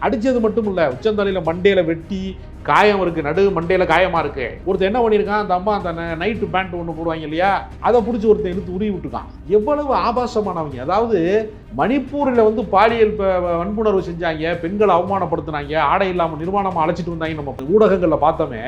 அடித்தது மட்டும் இல்லை, உச்சந்தலையில் மண்டையில் வெட்டி காயம் இருக்குது, நடு மண்டையில் காயமாக இருக்குது. ஒருத்தர் என்ன பண்ணியிருக்கான், அந்த அம்மா அந்த நைட்டு பேண்ட் ஒன்று போடுவாங்க இல்லையா, அதை பிடிச்சி ஒருத்தர் இழுத்து உருவி விட்டுருக்கான். எவ்வளவு ஆபாசமானவங்க. அதாவது மணிப்பூரில் வந்து பாலியல் வன்புணர்வு செஞ்சாங்க, பெண்களை அவமானப்படுத்தினாங்க, ஆடை இல்லாமல் நிர்வாணமாக அழைச்சிட்டு வந்தாங்க. நம்ம ஊடகங்களில் பார்த்தோமே,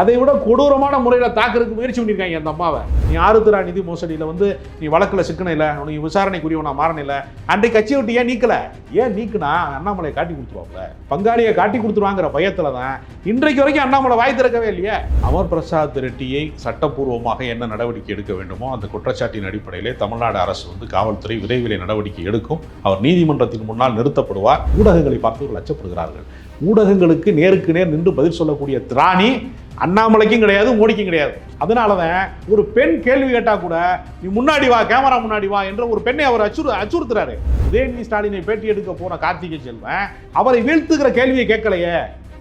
அதை விட கொடூரமான முறையில் தாக்குறதுக்கு முயற்சி பண்ணியிருக்காங்க அந்த அம்மாவை. நீ ஆருத்ரா நிதி மோசடியில் வந்து நீ வழக்கில் சிக்கன இல்லை, உனக்கு விசாரணைக்குரியவனா மாறனில்லை, அன்றைக்கு கட்சியை விட்டு ஏன் நீக்கலை? ஏன் நீக்குனா அண்ணாமலை காட்டி கொடுத்துருவாங்க, பங்காளியை காட்டி கொடுத்துருவாங்கிற பயத்தில் தான் இன்றைக்கு வரைக்கும் அண்ணாமலை வாய் திறக்கவே இல்லையே. அமர் பிரசாத் ரெட்டியை சட்டப்பூர்வமாக என்ன நடவடிக்கை எடுக்க வேண்டுமோ அந்த குற்றச்சாட்டின் அடிப்படையிலே தமிழ்நாடு அரசு வந்து காவல்துறை விரைவில் நடவடிக்கை எடுக்கும். அவர் நீதிமன்றத்தின் முன்னால் நிறுத்தப்படுவார். ஊடகங்களை பார்த்து அச்சப்படுகிறார்கள். ஊடகங்களுக்கு நேருக்கு நேர் நின்று பதில் சொல்லக்கூடிய திராணி அண்ணாமலைக்கும் கிடையாது, மோடிக்கும் கிடையாது. அதனாலதான் ஒரு பெண் கேள்வி கேட்டா கூட நீ முன்னாடி வா, கேமரா முன்னாடி வா என்ற ஒரு பெண்ணை அவர் அச்சுறுத்துறாரு. உதயநிதி ஸ்டாலினை பேட்டி எடுக்க போன கார்த்திகை செல்வன் அவரை வீழ்த்துகிற கேள்வியை கேட்கலையே.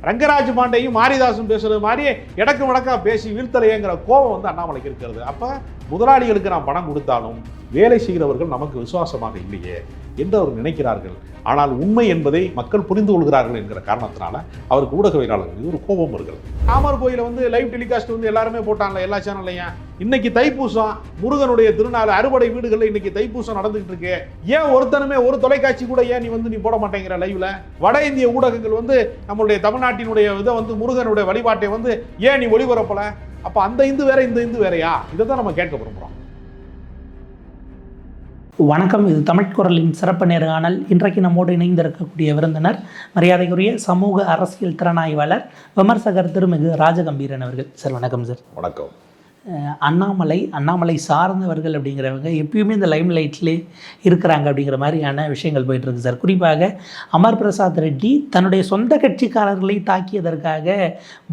ரங்கராஜ் பாண்டையும் மாரிதாசும் பேசுறது மாதிரி இடக்கு வடக்கா பேசி வீழ்த்தலையேங்கிற கோபம் வந்து அண்ணாமலைக்கு இருக்கிறது. அப்ப முதலாளிகளுக்கு நாம் பணம் கொடுத்தாலும் வேலை செய்கிறவர்கள் நமக்கு விசுவாசமாக இல்லையே என்று அவர் நினைக்கிறார்கள். ஆனால் உண்மை என்பதை மக்கள் புரிந்து கொள்கிறார்கள் என்கிற காரணத்தினால அவருக்கு ஊடகவியலாளர்கள் இது ஒரு கோபம் இருக்கிறது. ராமர் கோயில வந்து லைவ் டெலிகாஸ்ட் வந்து எல்லாருமே போட்டாங்கல்ல, எல்லா சேனல்லையும். இன்னைக்கு தைப்பூசம், முருகனுடைய திருநாள், அறுபடை வீடுகளில் இன்னைக்கு தைப்பூசம் நடந்துகிட்டு இருக்கு. ஏன் ஒருத்தனுமே ஒரு தொலைக்காட்சி கூட ஏன் நீ போட மாட்டேங்கிற லைவ்ல? வட இந்திய ஊடகங்கள் வந்து நம்மளுடைய தமிழ்நாட்டினுடைய இதை வந்து முருகனுடைய வழிபாட்டை வந்து ஏன் நீ ஒளிபரப்பல? அப்ப அந்த இந்து வேற, இந்த இந்து வேறையா? இதை தான் நம்ம கேட்க விரும்புறோம். வணக்கம், இது தமிழ் குரலின் சிறப்பு நேர்காணல். இன்றைக்கு நம்மோடு இணைந்திருக்கக்கூடிய விருந்தினர் மரியாதைக்குரிய சமூக அரசியல் திறனாய்வாளர் விமர்சகர் திருமிகு ராஜகம்பீரன் அவர்கள். சார் வணக்கம். சார் வணக்கம். அண்ணாமலை சார்ந்தவர்கள் அப்படிங்கிறவங்க எப்பயுமே இந்த லைம் லைட்லேயே இருக்கிறாங்க அப்படிங்கிற மாதிரியான விஷயங்கள் போயிட்டுருக்கு சார். குறிப்பாக அமர் பிரசாத் ரெட்டி தன்னுடைய சொந்த கட்சிக்காரர்களை தாக்கியதற்காக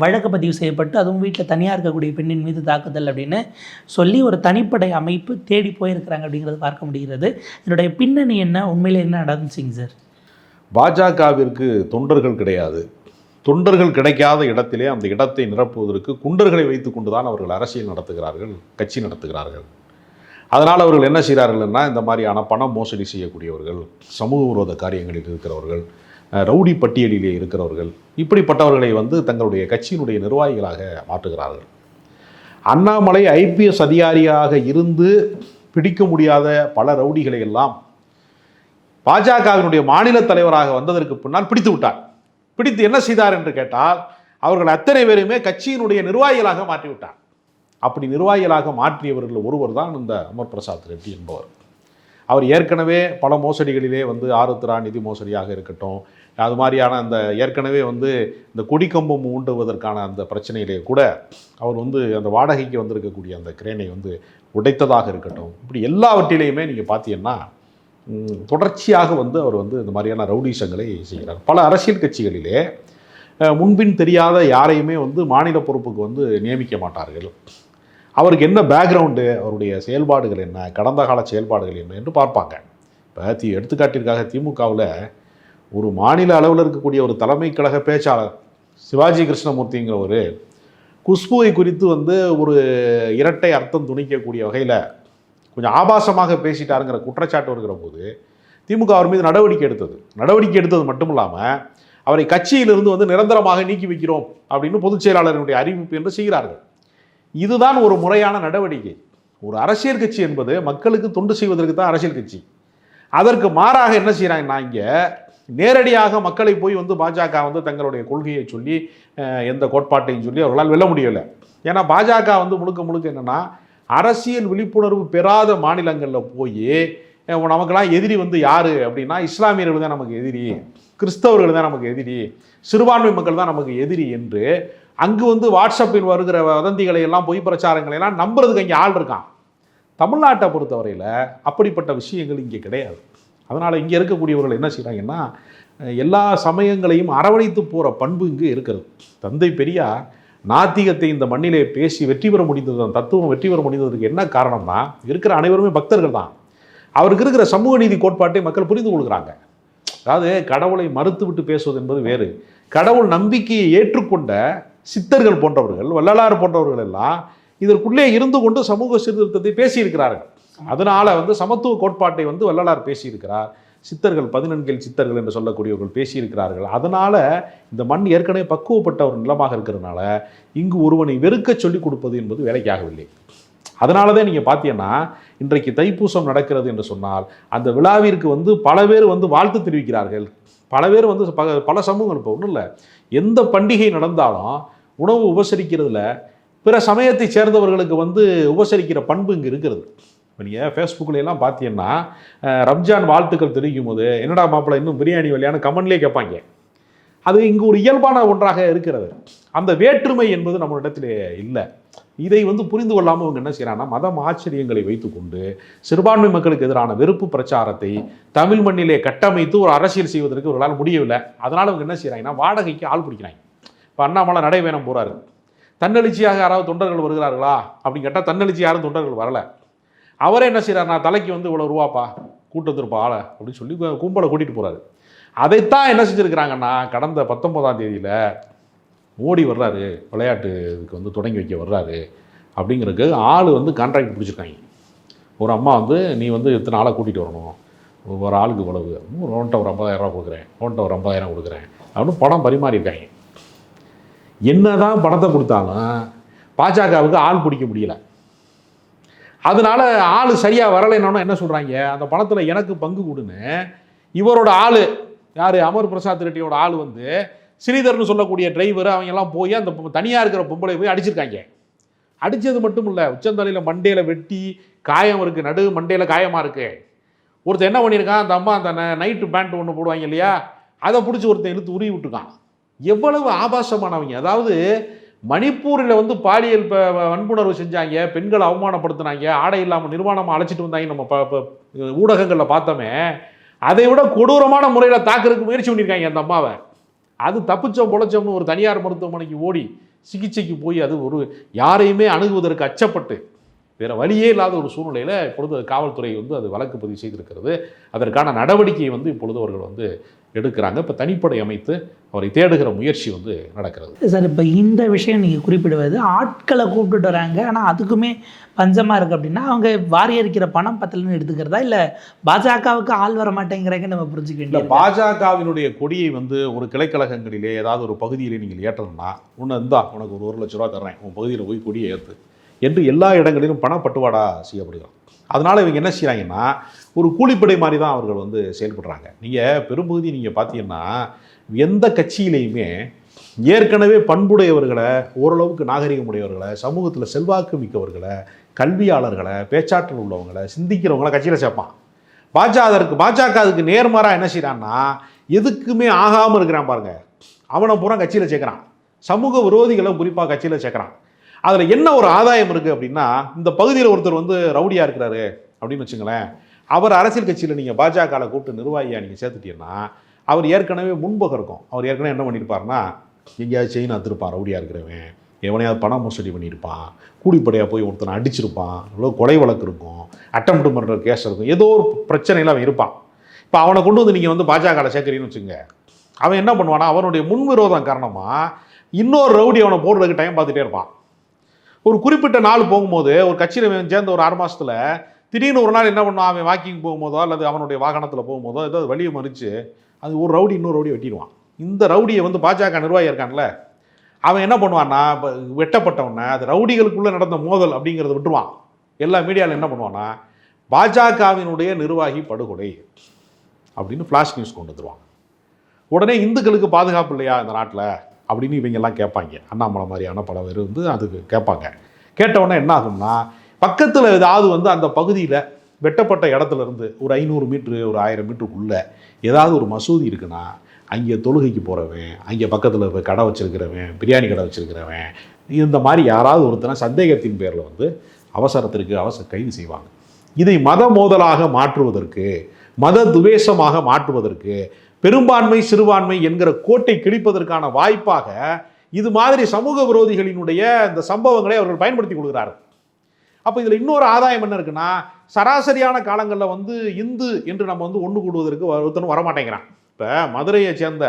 வழக்கு பதிவு செய்யப்பட்டு, அதுவும் வீட்டில் தனியாக இருக்கக்கூடிய பெண்ணின் மீது தாக்குதல் அப்படின்னு சொல்லி ஒரு தனிப்படை அமைப்பு தேடி போயிருக்கிறாங்க அப்படிங்கிறது பார்க்க முடிகிறது. இதனுடைய பின்னணி என்ன, உண்மையில் என்ன நடந்துச்சுங்க சார்? பாஜகவிற்கு தொண்டர்கள் கிடையாது. தொண்டர்கள் கிடைக்காத இடத்திலே அந்த இடத்தை நிரப்புவதற்கு குண்டர்களை வைத்து கொண்டுதான் அவர்கள் அரசியல் நடத்துகிறார்கள், கட்சி நடத்துகிறார்கள். அதனால் அவர்கள் என்ன செய்கிறார்கள்னா, இந்த மாதிரியான பணம் மோசடி செய்யக்கூடியவர்கள், சமூக விரோத காரியங்களில் இருக்கிறவர்கள், ரவுடி பட்டியலிலே இருக்கிறவர்கள், இப்படிப்பட்டவர்களை வந்து தங்களுடைய கட்சியினுடைய நிர்வாகிகளாக மாற்றுகிறார்கள். அண்ணாமலை ஐபிஎஸ் அதிகாரியாக இருந்து பிடிக்க முடியாத பல ரவுடிகளை எல்லாம் பாஜகவினுடைய மாநில தலைவராக வந்ததற்கு பின்னால் பிடித்து விட்டார். பிடித்து என்ன செய்தார் என்று கேட்டால், அவர்கள் அத்தனை பேருமே கட்சியினுடைய நிர்வாகிகளாக மாற்றிவிட்டார். அப்படி நிர்வாகிகளாக மாற்றியவர்கள் ஒருவர் தான் இந்த அமர் பிரசாத் ரெட்டி என்பவர். அவர் ஏற்கனவே பல மோசடிகளிலே வந்து ஆருத்ரா நிதி மோசடியாக இருக்கட்டும், அது மாதிரியான அந்த ஏற்கனவே வந்து இந்த கொடிக்கம்பம் ஊண்டுவதற்கான அந்த பிரச்சனையிலே கூட அவர் வந்து அந்த வாடகைக்கு வந்திருக்கக்கூடிய அந்த கிரேனை வந்து உடைத்ததாக இருக்கட்டும், இப்படி எல்லாவற்றிலையுமே நீங்கள் பார்த்தீங்கன்னா தொடர்ச்சியாக வந்து அவர் வந்து இந்த மாதிரியான ரவுடிசங்களை செய்கிறார். பல அரசியல் கட்சிகளிலே முன்பின் தெரியாத யாரையுமே வந்து மாநில பொறுப்புக்கு வந்து நியமிக்க மாட்டார்கள். அவருக்கு என்ன பேக்ரவுண்டு, அவருடைய செயல்பாடுகள் என்ன, கடந்த கால செயல்பாடுகள் என்ன என்று பார்ப்பாங்க. இப்போ எடுத்துக்காட்டிற்காக திமுகவில் ஒரு மாநில அளவில் இருக்கக்கூடிய ஒரு தலைமை கழக பேச்சாளர் சிவாஜி கிருஷ்ணமூர்த்திங்கிறவர் குஷ்புவை குறித்து வந்து ஒரு இரட்டை அர்த்தம் துணிக்கக்கூடிய வகையில் கொஞ்சம் ஆபாசமாக பேசிட்டாருங்கிற குற்றச்சாட்டு வருகிற போது திமுக அவர் மீது நடவடிக்கை எடுத்தது மட்டும் இல்லாமல் அவரை கட்சியிலிருந்து வந்து நிரந்தரமாக நீக்கி வைக்கிறோம் அப்படின்னு பொதுச் செயலாளர்களுடைய அறிவிப்பு என்று செய்கிறார்கள். இதுதான் ஒரு முறையான நடவடிக்கை. ஒரு அரசியல் கட்சி என்பது மக்களுக்கு தொண்டு செய்வதற்கு தான் அரசியல் கட்சி. அதற்கு மாறாக என்ன செய்கிறாங்கன்னா, இங்கே நேரடியாக மக்களை போய் வந்து பாஜக வந்து தங்களுடைய கொள்கையை சொல்லி எந்த கோட்பாட்டையும் சொல்லி அவர்களால் வெல்ல முடியலை. ஏன்னா பாஜக வந்து முழுக்க என்னென்னா, அரசியல் விழிப்புணர்வு பெறாத மாநிலங்களில் போய் நமக்கெல்லாம் எதிரி வந்து யார் அப்படின்னா, இஸ்லாமியர்கள் தான் நமக்கு எதிரி, கிறிஸ்தவர்கள் தான் நமக்கு எதிரி, சிறுபான்மை மக்கள் தான் நமக்கு எதிரி என்று அங்கு வந்து வாட்ஸ்அப்பில் வருகிற வதந்திகளை எல்லாம், பொய் பிரச்சாரங்களை எல்லாம் நம்புறதுக்கு இங்கே ஆள் இருக்கான். தமிழ்நாட்டை பொறுத்தவரையில் அப்படிப்பட்ட விஷயங்கள் இங்கே கிடையாது. அதனால் இங்கே இருக்கக்கூடியவர்கள் என்ன செய்கிறாங்கன்னா, எல்லா சமயங்களையும் அரவணைத்து போகிற பண்பு இங்கு இருக்கிறது. தந்தை பெரியார் நாத்திகத்தை இந்த மண்ணிலே பேசி வெற்றி பெற முடிந்தது, தத்துவம் வெற்றி பெற முடிந்ததுக்கு என்ன காரணம்னா, இருக்கிற அனைவருமே பக்தர்கள் தான். அவருக்கு இருக்கிற சமூக நீதி கோட்பாட்டை மக்கள் புரிந்து கொள்கிறாங்க. அதாவது கடவுளை மறுத்து விட்டு பேசுவது என்பது வேறு. கடவுள் நம்பிக்கையை ஏற்றுக்கொண்ட சித்தர்கள் போன்றவர்கள், வள்ளலார் போன்றவர்கள் எல்லாம் இதற்குள்ளே இருந்து கொண்டு சமூக சீர்திருத்தத்தை பேசியிருக்கிறார்கள். அதனால வந்து சமத்துவ கோட்பாட்டை வந்து வள்ளலார் பேசியிருக்கிறார், சித்தர்கள் 14 சித்தர்கள் என்று சொல்லக்கூடியவர்கள் பேசியிருக்கிறார்கள். அதனால் இந்த மண் ஏற்கனவே பக்குவப்பட்ட ஒரு நிலமாக இருக்கிறதுனால இங்கு ஒருவனை வெறுக்க சொல்லிக் கொடுப்பது என்பது வேலைக்காகவில்லை. அதனால தான் நீங்கள் பார்த்தீங்கன்னா இன்றைக்கு தைப்பூசம் நடக்கிறது என்று சொன்னால் அந்த விழாவிற்கு வந்து பல பேர் வந்து வாழ்த்து தெரிவிக்கிறார்கள். பல பேர் வந்து பல சமூகங்கள், இப்போ ஒன்றும் இல்லை, எந்த பண்டிகை நடந்தாலும் உணவு உபசரிக்கிறதுல பிற சமயத்தை சேர்ந்தவர்களுக்கு வந்து உபசரிக்கிற பண்பு இங்கே இருக்கிறது. இப்போ நீங்கள் ஃபேஸ்புக்கில் எல்லாம் பார்த்தீங்கன்னா ரம்ஜான் வாழ்த்துக்கள் தெரிவிக்கும் போது என்னடா மாப்பிள்ளை இன்னும் பிரியாணி வழியான கமெண்ட்லேயே கேட்பாங்க. அது இங்கு ஒரு இயல்பான ஒன்றாக இருக்கிறது. அந்த வேற்றுமை என்பது நம்மளிடத்திலே இல்லை. இதை வந்து புரிந்து கொள்ளாமல் இவங்க என்ன செய்யறாங்கன்னா மதம் ஆச்சரியங்களை வைத்துக்கொண்டு சிறுபான்மை மக்களுக்கு எதிரான வெறுப்பு பிரச்சாரத்தை தமிழ் மண்ணிலே கட்டமைத்து ஒரு அரசியல் செய்வதற்கு இவர்களால் முடியவில்லை. அதனால் இவங்க என்ன செய்கிறாங்கன்னா வாடகைக்கு ஆள் பிடிக்கிறாங்க. இப்போ அண்ணாமலை நடைபயணம் போகிறாரு, தன்னெழுச்சியாக யாராவது தொண்டர்கள் வருகிறார்களா அப்படின்னு கேட்டால் தன்னெழுச்சி யாரும் தொண்டர்கள் வரலை. அவரே என்ன செய்கிறார், நான் தலைக்கு வந்து இவ்வளோ ரூபாப்பா கூட்டத்திருப்பா ஆளை அப்படின்னு சொல்லி கும்பலை கூட்டிகிட்டு போகிறாரு. அதைத்தான் என்ன செஞ்சுருக்கிறாங்கன்னா கடந்த 19ஆம் தேதியில் மோடி வர்றாரு, விளையாட்டுக்கு வந்து தொடங்கி வைக்க வர்றாரு அப்படிங்கிறதுக்கு ஆள் வந்து கான்ட்ராக்ட் பிடிச்சிருக்காங்க. ஒரு அம்மா வந்து நீ வந்து இத்தனை ஆளை கூட்டிகிட்டு வரணும், ஒரு ஆளுக்கு இவ்வளவு, ஒன்ட்ட ஒரு 50,000 ரூபா கொடுக்குறேன், ஒன்ட்ட ஒரு 50,000 கொடுக்குறேன் அப்படின்னு பணம் பரிமாறியிருக்காங்க. என்ன தான் பணத்தை கொடுத்தாலும் பாஜகவுக்கு ஆள் பிடிக்க முடியல. அதனால ஆள் சரியாக வரலைன்னு என்ன சொல்கிறாங்க, அந்த பணத்தில் எனக்கு பங்கு கொடுன்னு இவரோட ஆள் யார், அமர் பிரசாத் ரெட்டியோட ஆள் வந்து ஸ்ரீதர்னு சொல்லக்கூடிய டிரைவர் அவங்க எல்லாம் போய் அந்த தனியாக இருக்கிற பொம்பளை போய் அடிச்சிருக்காங்க. அடித்தது மட்டும் இல்லை, உச்சந்தலையில் மண்டையில் வெட்டி காயம் இருக்குது, நடு மண்டையில் காயமாக இருக்குது. ஒருத்தர் என்ன பண்ணியிருக்கான், அந்த அம்மா அந்த நைட்டு பேண்ட் ஒன்று போடுவாங்க இல்லையா, அதை பிடிச்சி ஒருத்தன் இழுத்து உருவி விட்டுருக்கான். எவ்வளவு ஆபாசமானவங்க. அதாவது மணிப்பூரில் வந்து பாலியல் வன்புணர்வு செஞ்சாங்க, பெண்களை அவமானப்படுத்தினாங்க, ஆடை இல்லாமல் நிர்வாணமாக அழைச்சிட்டு வந்தாங்க, நம்ம ஊடகங்களில் பார்த்தோமே. அதை விட கொடூரமான முறையில் தாக்குறதுக்கு முயற்சி பண்ணியிருக்காங்க அந்த அம்மாவை. அது தப்பிச்சோம் பொழைச்சோம்னு ஒரு தனியார் மருத்துவமனைக்கு ஓடி சிகிச்சைக்கு போய் அது ஒரு யாரையுமே அணுகுவதற்கு அச்சப்பட்டு வேறு வழியே இல்லாத ஒரு சூழ்நிலையில் இப்பொழுது காவல்துறை வந்து அது வழக்கு பதிவு செய்திருக்கிறது. அதற்கான நடவடிக்கையை வந்து இப்பொழுது அவர்கள் வந்து எடுக்கிறாங்க. இப்போ தனிப்படை அமைத்து அவரை தேடுகிற முயற்சி வந்து நடக்கிறது. சார், இப்போ இந்த விஷயம் நீங்கள் குறிப்பிடுவது ஆட்களை கூப்பிட்டுட்டு வராங்க, ஆனால் அதுக்குமே பஞ்சமாக இருக்குது அப்படின்னா அவங்க வாரி அரிக்கிற பணம் பத்தலன்னு எடுத்துக்கிறதா, இல்லை பாஜகவுக்கு ஆள் வர மாட்டேங்கிறாங்க நம்ம புரிஞ்சுக்க வேண்டிய? பாஜகவினுடைய கொடியை வந்து ஒரு கிளைக்கழகங்களிலே ஏதாவது ஒரு பகுதியிலே நீங்கள் ஏற்றணும்னா ஒன்று இருந்தால் உனக்கு ஒரு 1 லட்ச ரூபா தர்றேன், உன் பகுதியில் போய் கொடியை ஏற்று என்று எல்லா இடங்களிலும் பணப்பட்டுவாடா செய்யப்படுகிறோம். அதனால் இவங்க என்ன செய்கிறாங்கன்னா ஒரு கூலிப்படை மாதிரி தான் அவர்கள் வந்து செயல்படுறாங்க. நீங்கள் பெரும்பகுதி நீங்கள் பார்த்தீங்கன்னா எந்த கட்சியிலையுமே ஏற்கனவே பண்புடையவர்களை, ஓரளவுக்கு நாகரிகமுடையவர்களை, சமூகத்தில் செல்வாக்கு மிக்கவர்களை, கல்வியாளர்களை, பேச்சாற்றல் உள்ளவங்களை, சிந்திக்கிறவங்களை கட்சியில் சேர்ப்பான். பாஜக அதுக்கு நேர்மாறாக என்ன செய்கிறான்னா எதுக்குமே ஆகாமல் இருக்கிறான் பாருங்க, அவனை பூரா கட்சியில் சேர்க்குறான். சமூக விரோதிகளை குறிப்பாக கட்சியில் சேர்க்குறான். அதில் என்ன ஒரு ஆதாயம் இருக்குது அப்படின்னா, இந்த பகுதியில் ஒருத்தர் வந்து ரவுடியாக இருக்கிறாரு அப்படின்னு வச்சுங்களேன், அவர் அரசியல் கட்சியில் நீங்கள் பாஜகவில் கூப்பிட்டு நிர்வாகியாக நீங்கள் சேர்த்துட்டீங்கன்னா அவர் ஏற்கனவே முன்பகம் இருக்கும். அவர் ஏற்கனவே என்ன பண்ணியிருப்பார்னா எங்கேயாவது செயின் அத்துருப்பான், ரவுடியாக இருக்கிறவன் எவனையாவது பணம் மோசடி பண்ணியிருப்பான், கூலிப்படையாக போய் ஒருத்தனை அடிச்சிருப்பான், இவ்வளோ கொலை வழக்கு இருக்கும், அட்டம்ப்ட் பண்ணுற கேஸ் இருக்கும், ஏதோ ஒரு பிரச்சனையில் அவன் இருப்பான். இப்போ அவனை கொண்டு வந்து நீங்கள் வந்து பாஜகவில் சேர்க்குறீன்னு வச்சுங்க, அவன் என்ன பண்ணுவானா அவனுடைய முன்விரோதம் காரணமாக இன்னொரு ரவுடி அவனை போடுறதுக்கு டைம் பார்த்துட்டே இருப்பான். ஒரு குறிப்பிட்ட நாள் போகும்போது ஒரு கட்சியில் சேர்ந்த ஒரு 6 மாதத்தில் திடீர்னு ஒரு நாள் என்ன பண்ணுவான், அவன் வாக்கிங் போகும்போதோ அல்லது அவனுடைய வாகனத்தில் போகும்போதோ ஏதாவது வழியை மறித்து அது ஒரு ரவுடி இன்னொரு ரவுடியை வெட்டிடுவான். இந்த ரவுடியை வந்து பாஜக நிர்வாகி இருக்கான்ல, அவன் என்ன பண்ணுவான்னா வெட்டப்பட்டவன அது ரவுடிகளுக்குள்ளே நடந்த மோதல் அப்படிங்கிறத விட்டுருவான். எல்லா மீடியாவில் என்ன பண்ணுவான்னா பாஜகவினுடைய நிர்வாகி படுகொலை அப்படின்னு ஃப்ளாஷ் நியூஸ் கொண்டு வந்துடுவான். உடனே இந்துக்களுக்கு பாதுகாப்பு இல்லையா இந்த நாட்டில் அப்படின்னு இவங்கெல்லாம் கேட்பாங்க. அண்ணாமலை மாதிரியான பல பேர் வந்து அதுக்கு கேட்பாங்க. கேட்டவுடனே என்ன ஆகும்னா பக்கத்தில் ஏதாவது வந்து அந்த பகுதியில் வெட்டப்பட்ட இடத்துல இருந்து ஒரு 500 மீட்ரு ஒரு 1000 மீட்டருக்குள்ளே ஏதாவது ஒரு மசூதி இருக்குன்னா அங்கே தொழுகைக்கு போகிறவன், அங்கே பக்கத்தில் கடை வச்சுருக்கிறவன், பிரியாணி கடை வச்சுருக்கிறவன், இந்த மாதிரி யாராவது ஒருத்தனை சந்தேகத்தின் பேரில் வந்து அவசர கைது செய்வாங்க. இதை மத மோதலாக மாற்றுவதற்கு, மத துவேஷமாக மாற்றுவதற்கு, பெரும்பான்மை சிறுபான்மை என்கிற கோட்டை கிழிப்பதற்கான வாய்ப்பாக இது மாதிரி சமூக விரோதிகளினுடைய இந்த சம்பவங்களை அவர்கள் பயன்படுத்தி கொள்கிறார்கள். அப்போ இதில் இன்னொரு ஆதாயம் என்ன இருக்குன்னா, சராசரியான காலங்களில் வந்து இந்து என்று நம்ம வந்து ஒன்று கூடுவதற்கு ஒருத்தனும் வரமாட்டேங்கிறான். இப்போ மதுரையை சேர்ந்த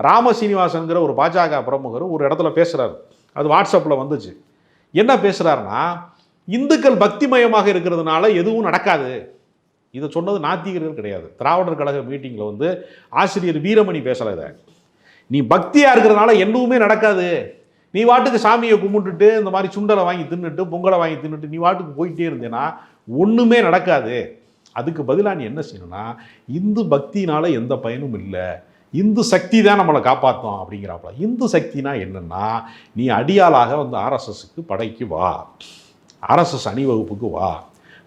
ராம சீனிவாசன்கிற ஒரு பாஜக பிரமுகர் ஒரு இடத்துல பேசுகிறார். அது வாட்ஸ்அப்பில் வந்துச்சு. என்ன பேசுகிறாருன்னா, இந்துக்கள் பக்திமயமாக இருக்கிறதுனால எதுவும் நடக்காது, இதை சொன்னது நாத்திகர்கள் கிடையாது. திராவிடர் கழக மீட்டிங்கில் வந்து ஆசிரியர் வீரமணி பேசலை. இதை நீ பக்தியாக இருக்கிறதுனால எதுவுமே நடக்காது, நீ வாட்டுக்கு சாமியை கும்பிட்டுட்டு இந்த மாதிரி சுண்டலை வாங்கி தின்னுட்டு பொங்கலை வாங்கி தின்னுட்டு நீ வாட்டுக்கு போயிட்டே இருந்தேன்னா ஒன்றுமே நடக்காது. அதுக்கு பதிலாக நீ என்ன செய்யணும்னா, இந்து பக்தினால எந்த பயனும் இல்லை, இந்து சக்தி தான் நம்மளை காப்பாற்றும் அப்படிங்கிறாப்புல. இந்து சக்தினா என்னன்னா, நீ அடியாளாக வந்து ஆர்எஸ்எஸ்க்கு படைக்கு வா, ஆர்எஸ்எஸ் அணிவகுப்புக்கு வா,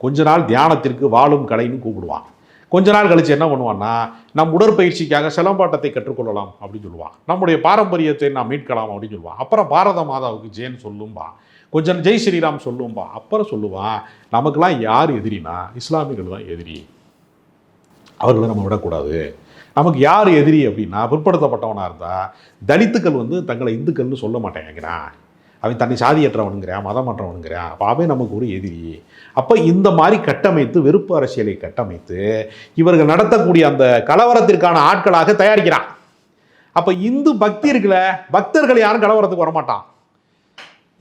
கொஞ்ச நாள் தியானத்திற்கு வாழும் கலைன்னு கூப்பிடுவான். கொஞ்ச நாள் கழிச்சு என்ன பண்ணுவான்னா, நம் உடற்பயிற்சிக்காக சிலம்பாட்டத்தை கற்றுக்கொள்ளலாம் அப்படின்னு சொல்லுவான், நம்முடைய பாரம்பரியத்தை நாம் மீட்கலாம் அப்படின்னு சொல்லுவான். அப்புறம் பாரத மாதாவுக்கு ஜெயன் சொல்லும்பா, கொஞ்சம் ஜெய் ஸ்ரீராம் சொல்லும்பா. அப்புறம் சொல்லுவான், நமக்கெல்லாம் யார் எதிரினா இஸ்லாமியர்கள் தான் எதிரி, அவர்களை நம்ம விடக்கூடாது. நமக்கு யார் எதிரி அப்படின்னா, பிற்படுத்தப்பட்டவனாக இருந்தால் தலித்துக்கள் வந்து தங்களை இந்துக்கள்னு சொல்ல மாட்டேங்கிறான், அவன் தன்னை சாதியற்றவனுங்கிறான், மதமற்றவனுங்கிறான், அப்போ அவன் நமக்கு ஒரு எதிரி. அப்போ இந்த மாதிரி கட்டமைத்து வெறுப்பு அரசியலை கட்டமைத்து இவர்கள் நடத்தக்கூடிய அந்த கலவரத்திற்கான ஆட்களாக தயாரிக்கிறான். அப்போ இந்து பக்தி இருக்குல்ல, பக்தர்கள் யாரும் கலவரத்துக்கு வரமாட்டான்.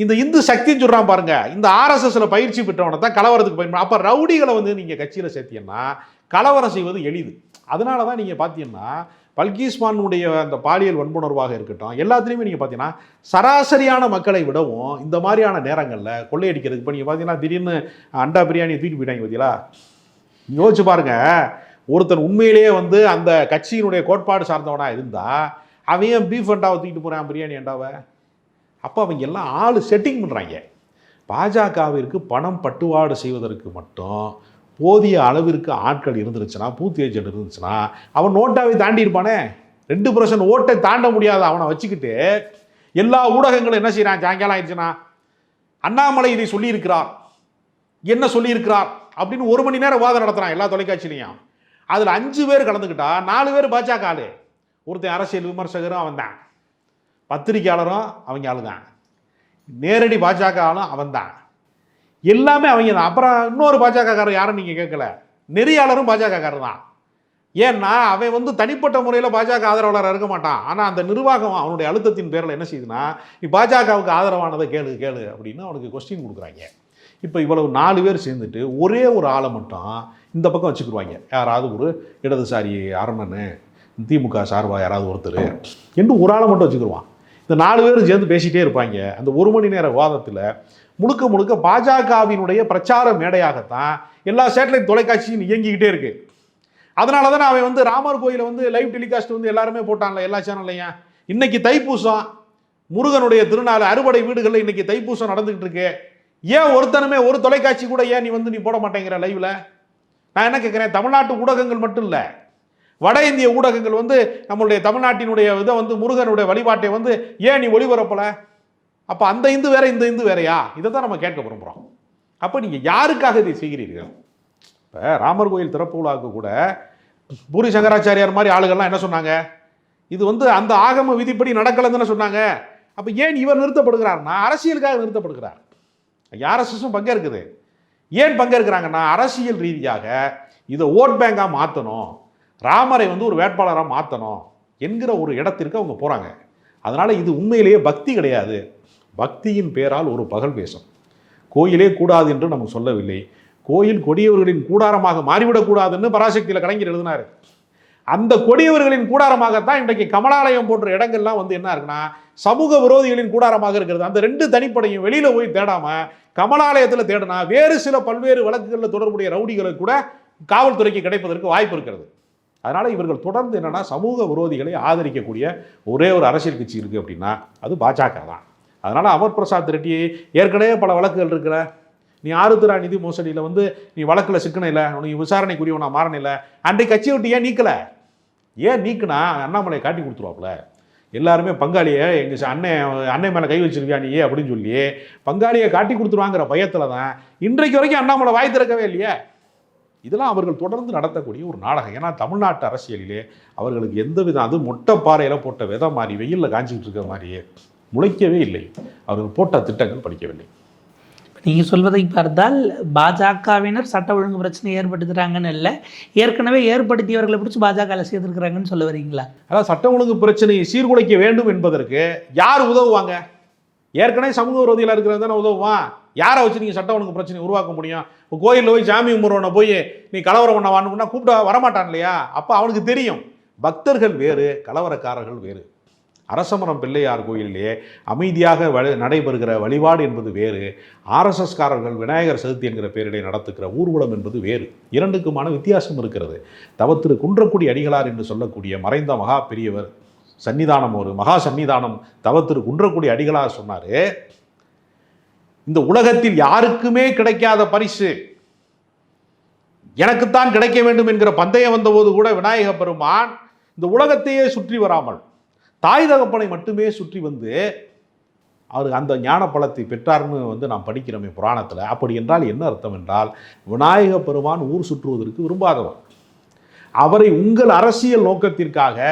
இந்த இந்து சக்தின்னு சொல்கிறான் பாருங்க, இந்த ஆர்எஸ்எஸ்ல பயிற்சி பெற்றவனை தான் கலவரத்துக்கு பயன்படும். அப்போ ரவுடிகளை வந்து நீங்கள் கட்சியில் சேர்த்தீங்கன்னா கலவரம் செய்வது எளிது. அதனால தான் நீங்கள் பார்த்தீங்கன்னா பல்கீஸ்மானுடைய அந்த பாலியல் வன்புணர்வாக இருக்கட்டும், எல்லாத்துலேயுமே நீங்கள் பார்த்தீங்கன்னா சராசரியான மக்களை விடவும் இந்த மாதிரியான நேரங்களில் கொள்ளையடிக்கிறதுக்கு இப்போ நீங்கள் பார்த்தீங்கன்னா திடீர்னு அண்டா பிரியாணியை தூக்கி போயிட்டாங்க பார்த்தீங்களா. யோசிச்சு பாருங்க, ஒருத்தன் உண்மையிலேயே வந்து அந்த கட்சியினுடைய கோட்பாடு சார்ந்தவனாக இருந்தால் அவன் பீஃப் அண்டாவை தூக்கிட்டு போகிறான், பிரியாணி அண்டாவை. அப்போ அவங்க எல்லாம் ஆள் செட்டிங் பண்ணுறாங்க. பாஜகவிற்கு பணம் பட்டுவாடு செய்வதற்கு மட்டும் போதிய அளவிற்கு ஆட்கள் இருந்துருச்சுன்னா, பூத் ஏஜென்ட் இருந்துச்சுன்னா, அவன் நோட்டாவை தாண்டி இருப்பானே. 2% ஓட்டை தாண்ட முடியாத அவனை வச்சுக்கிட்டு எல்லா ஊடகங்களும் என்ன செய்யறான், சாயங்காலம் ஆயிடுச்சுன்னா அண்ணாமலை இதை சொல்லியிருக்கிறார், என்ன சொல்லியிருக்கிறார் அப்படின்னு 1 மணி நேரம் வாதம் நடத்துறான் எல்லா தொலைக்காட்சியிலையும். அதில் 5 பேர் கலந்துக்கிட்டா 4 பேர் பாஜக ஆளு. ஒருத்தன் அரசியல் விமர்சகரும் அவன் தான், பத்திரிகையாளரும் அவங்க ஆளு தான், நேரடி பாஜக ஆளும் அவன் தான், எல்லாமே அவங்க தான். அப்புறம் இன்னொரு பாஜகக்காரர் யாரும் நீங்கள் கேட்கல, நெறியாளரும் பாஜகக்காரர் தான். ஏன்னா அவன் வந்து தனிப்பட்ட முறையில் பாஜக ஆதரவாளராக இருக்க மாட்டான். ஆனால் அந்த நிர்வாகம் அவனுடைய அழுத்தத்தின் பேரில் என்ன செய்யுதுன்னா, நீ பாஜகவுக்கு ஆதரவானதை கேளு கேளு அப்படின்னு அவனுக்கு கொஸ்டின் கொடுக்குறாங்க. இப்போ இவ்வளவு 4 பேர் சேர்ந்துட்டு ஒரே ஒரு ஆளை மட்டும் இந்த பக்கம் வச்சுக்கிடுவாங்க, யாராவது ஒரு இடதுசாரி அரணனு, திமுக சார்பாக யாராவது ஒருத்தர் என்று ஒரு ஆளை மட்டும் வச்சுக்கிடுவான். இந்த 4 பேரும் சேர்ந்து பேசிகிட்டே இருப்பாங்க. அந்த 1 மணி நேர விவாதத்தில் முழுக்க முழுக்க பாஜகவினுடைய பிரச்சார மேடையாகத்தான் எல்லா சேட்டலைட் தொலைக்காட்சியும் இயங்கிக்கிட்டே இருக்கு. அதனால தான் அவன் வந்து ராமர் கோயிலை வந்து லைவ் டெலிகாஸ்ட் வந்து எல்லாருமே போட்டான்ல எல்லா சேனல்லையும். இன்னைக்கு தைப்பூசம், முருகனுடைய திருநாள், அறுபடை வீடுகளில் இன்னைக்கு தைப்பூசம் நடந்துகிட்டு இருக்கு. ஏன் ஒருத்தனுமே ஒரு தொலைக்காட்சி கூட ஏன் நீ போட மாட்டேங்கிற லைவ்ல? நான் என்ன கேட்குறேன், தமிழ்நாட்டு ஊடகங்கள் மட்டும் இல்லை, வட இந்திய ஊடகங்கள் வந்து நம்மளுடைய தமிழ்நாட்டினுடைய இதை வந்து முருகனுடைய வழிபாட்டை வந்து ஏன் நீ ஒளிபரப்பல? அப்போ அந்த இந்து வேற இந்த இந்து வேறையா? இதை தான் நம்ம கேட்க விரும்புகிறோம். அப்போ நீங்கள் யாருக்காக இதை செய்கிறீர்கள்? இப்போ ராமர் கோயில் திறப்பு விழாவுக்கு கூட பூரி சங்கராச்சாரியார் மாதிரி ஆளுகள்லாம் என்ன சொன்னாங்க, இது வந்து அந்த ஆகம விதிப்படி நடக்கலைன்னு சொன்னாங்க. அப்போ ஏன் இவர் நிறுத்தப்படுகிறார்னா அரசியலுக்காக நிறுத்தப்படுகிறார். ஆர்எஸ்எஸும் பங்கேற்குது. ஏன் பங்கேற்கிறாங்கன்னா அரசியல் ரீதியாக இதை ஓட் பேங்காக மாற்றணும், ராமரை வந்து ஒரு வேட்பாளராக மாற்றணும் என்கிற ஒரு இடத்திற்கு அவங்க போகிறாங்க. அதனால் இது உண்மையிலேயே பக்தி கிடையாது. பக்தியின் பேரால் ஒரு பகல் வேஷம். கோயிலே கூடாது என்று நமக்கு சொல்லவில்லை, கோயில் கொடியவர்களின் கூடாரமாக மாறிவிடக்கூடாதுன்னு பராசக்தியில் கலைஞர் எழுதினார். அந்த கொடியவர்களின் கூடாரமாகத்தான் இன்றைக்கு கமலாலயம் போன்ற இடங்கள்லாம் வந்து என்ன இருக்குன்னா சமூக விரோதிகளின் கூடாரமாக இருக்கிறது. அந்த 2 தனிப்படையும் வெளியில் போய் தேடாம கமலாலயத்தில் தேடினா வேறு சில பல்வேறு வழக்குகளில் தொடர்புடைய ரவுடிகளுக்கு கூட காவல்துறைக்கு கிடைப்பதற்கு வாய்ப்பு இருக்கிறது. அதனால இவர்கள் தொடர்ந்து என்னன்னா சமூக விரோதிகளை ஆதரிக்கக்கூடிய ஒரே ஒரு அரசியல் கட்சி இருக்குது அப்படின்னா அது பாஜக தான். அதனால அமர் பிரசாத் ரெட்டி ஏற்கனவே பல வழக்குகள் இருக்கிற, நீ ஆருத்ரா நிதி மோசடியில் வந்து நீ வழக்கில் சிக்கன இல்லை, உனக்கு விசாரணைக்குரியவனா மாறனில்லை, அன்றைக்கு கட்சியை விட்டு ஏன் நீக்கலை? ஏன் நீக்குனா அண்ணாமலையை காட்டி கொடுத்துருவாப்புல. எல்லாருமே பங்காளியை எங்கள் அண்ணன் மேலே கை வச்சிருக்கியா நீ அப்படின்னு சொல்லி பங்காளியை காட்டி கொடுத்துருவாங்கிற பயத்தில் தான் இன்றைக்கு வரைக்கும் அண்ணாமலை வாய் திறக்கவே இல்லையே. இதெல்லாம் அவர்கள் தொடர்ந்து நடத்தக்கூடிய ஒரு நாடகம். ஏன்னா தமிழ்நாட்டு அரசியலிலே அவர்களுக்கு எந்த விதம், அது மொட்டை பாறையில் போட்ட விதை மாதிரி வெயிலில் காஞ்சிக்கிட்டு இருக்கிற மாதிரியே முளைக்கவே இல்லை. அவர்கள் போட்ட திட்டங்கள் படிக்கவில்லை. நீங்கள் சொல்வதை பார்த்தால் பாஜகவினர் சட்ட ஒழுங்கு பிரச்சனை ஏற்படுத்துகிறாங்கன்னு இல்லை, ஏற்கனவே ஏற்படுத்தியவர்களை பிடிச்சி பாஜகவில் சேர்த்துருக்குறாங்கன்னு சொல்ல வரீங்களா? அதாவது சட்ட ஒழுங்கு பிரச்சனையை சீர்குலைக்க வேண்டும் என்பதற்கு யார் உதவுவாங்க? ஏற்கனவே சமூக விரோதிகளாக இருக்கிறது தானே உதவுவான். யாரை வச்சு நீங்கள் சட்ட ஒழுங்கு பிரச்சனை உருவாக்க முடியும்? இப்போ கோயிலில் போய் சாமி கும்பிட்றவனை போய் நீ கலவரம் பண்ண வாணுன்னா கூப்பிட்டு வரமாட்டான் இல்லையா? அப்போ அவனுக்கு தெரியும் பக்தர்கள் வேறு, கலவரக்காரர்கள் வேறு. அரசமரம் பிள்ளையார் கோயிலே அமைதியாக நடைபெறுகிற வழிபாடு என்பது வேறு, ஆர்எஸ்எஸ்காரர்கள் விநாயகர் சதுர்த்தி என்கிற பெயரிலே நடத்துகிற ஊர்வலம் என்பது வேறு. இரண்டுக்குமான வித்தியாசம் இருக்கிறது. தவத்திரு குன்றக்குடி அடிகளார் என்று சொல்லக்கூடிய மறைந்த மகா பெரியவர் சன்னிதானம், ஒரு மகா சன்னிதானம் தவத்திரு குன்றக்குடி அடிகளார் சொன்னார், இந்த உலகத்தில் யாருக்குமே கிடைக்காத பரிசு எனக்குத்தான் கிடைக்க வேண்டும் என்கிற பந்தயம் வந்தபோது கூட விநாயக பெருமான் இந்த உலகத்தையே சுற்றி வராமல் தாய் தகப்பனை மட்டுமே சுற்றி வந்து அவர் அந்த ஞான பலத்தை பெற்றார்னு நாம் படிக்கிறோமே புராணத்தில். அப்படி என்றால் என்ன அர்த்தம் என்றால், விநாயக பெருமான் ஊர் சுற்றுவதற்கு விரும்பாதவர். அவரை உங்கள் அரசியல் நோக்கத்திற்காக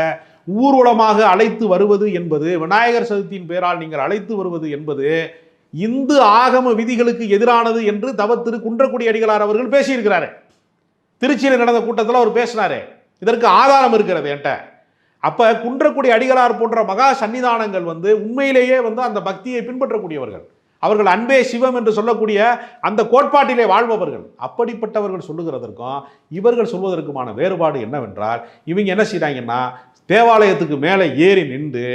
ஊர்வலமாக அழைத்து வருவது என்பது, விநாயகர் சதுர்த்தியின் பெயரால் நீங்கள் அழைத்து வருவது என்பது இந்து ஆகம விதிகளுக்கு எதிரானது என்று தவத்திரு குன்றக்குடி அடிகளார் அவர்கள் பேசியிருக்கிறாரு. திருச்சியில் நடந்த கூட்டத்தில் அவர் பேசினாரு. இதற்கு ஆதாரம் இருக்கிறது என்கிட்ட. அப்போ குன்றக்குடி அடிகளார் போன்ற மகா சன்னிதானங்கள் உண்மையிலேயே அந்த பக்தியை பின்பற்றக்கூடியவர்கள். அவர்கள் அன்பே சிவம் என்று சொல்லக்கூடிய அந்த கோட்பாட்டிலே வாழ்பவர்கள். அப்படிப்பட்டவர்கள் சொல்லுகிறதற்கும் இவர்கள் சொல்வதற்குமான வேறுபாடு என்னவென்றால், இவங்க என்ன செய்கிறாங்கன்னா தேவாலயத்துக்கு மேலே ஏறி நின்று